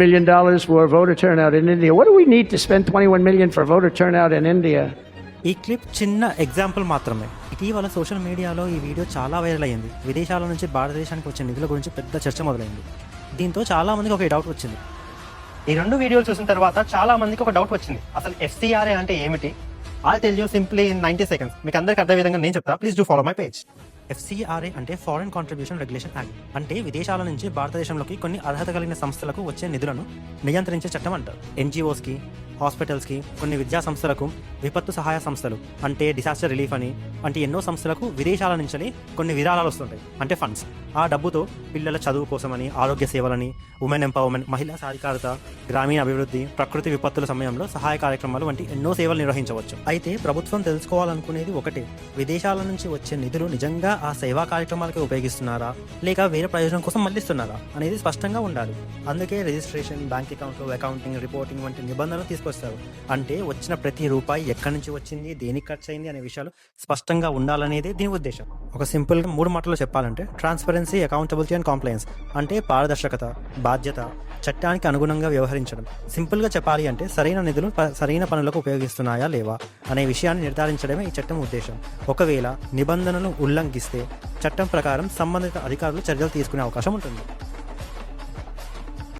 million for voter turnout in India. What do we need to spend 21 million for voter turnout in India? ఈ clip చిన్న example మాత్రమే. ఇటీవల social మీడియాలో ఈ video చాలా viral అయ్యింది. విదేశాల నుంచి భారతదేశానికి వచ్చే నిధుల గురించి పెద్ద చర్చ మొదలైంది. దీంతో చాలా మందికి ఒక డౌట్ వచ్చింది. ఈ రెండు వీడియోలు చూసిన తర్వాత చాలా మందికి ఒక డౌట్ వచ్చింది. అసలు FCRA అంటే ఏమిటి? I'll tell you simply in 90 seconds. మీకు అందరికీ అర్థం విధంగా నేను చెప్తా. Please do follow my page. FCRA అంటే ఫారెన్ కాంట్రిబ్యూషన్ రెగ్యులేషన్ యాక్ట్. అంటే విదేశాల నుంచి భారతదేశంలోకి కొన్ని అర్హత కలిగిన సంస్థలకు వచ్చే నిధులను నియంత్రించే చట్టం అంటారు. NGOస్కి, హాస్పిటల్స్కి, కొన్ని విద్యా సంస్థలకు, విపత్తు సహాయ సంస్థలు అంటే డిసాస్టర్ రిలీఫ్ అని అంటే ఎన్నో సంస్థలకు విదేశాల నుంచి కొన్ని విరాళాలు వస్తుంటాయి, అంటే ఫండ్స్. ఆ డబ్బుతో పిల్లల చదువు కోసమని, ఆరోగ్య సేవలని, ఉమెన్ ఎంపవర్మెంట్, మహిళా సాధికారత, గ్రామీణ అభివృద్ధి, ప్రకృతి విపత్తుల సమయంలో సహాయ కార్యక్రమాలు వంటి ఎన్నో సేవలు నిర్వహించవచ్చు. అయితే ప్రభుత్వం తెలుసుకోవాలనుకునేది ఒకటే, విదేశాల నుంచి వచ్చే నిధులు నిజంగా ఆ సేవా కార్యక్రమాలకి ఉపయోగిస్తున్నారా లేక వేరే ప్రయోజనం కోసం మళ్లిస్తున్నారా అనేది స్పష్టంగా ఉండాలి. అందుకే రిజిస్ట్రేషన్, బ్యాంక్ అకౌంట్లో అకౌంటింగ్, రిపోర్టింగ్ వంటి నిబంధనలు తీసుకొస్తారు. అంటే వచ్చిన ప్రతి రూపాయి ఎక్కడి నుంచి వచ్చింది, దేనికి ఖర్చు అయింది అనే విషయాలు స్పష్టంగా ఉండాలనేది దీని ఉద్దేశం. ఒక సింపుల్గా 3 మాటల్లో చెప్పాలంటే ట్రాన్స్పరెన్సీ, అకౌంటబిలిటీ అండ్ కాంప్లయన్స్. అంటే పారదర్శకత, బాధ్యత, చట్టానికి అనుగుణంగా వ్యవహరించడం. సింపుల్గా చెప్పాలి అంటే సరైన నిధులు సరైన పనులకు ఉపయోగిస్తున్నాయా లేవా అనే విషయాన్ని నిర్ధారించడమే ఈ చట్టం ఉద్దేశం. ఒకవేళ నిబంధనలు ఉల్లంఘిస్తే చట్టం ప్రకారం సంబంధిత అధికారులు చర్యలు తీసుకునే అవకాశం ఉంటుంది.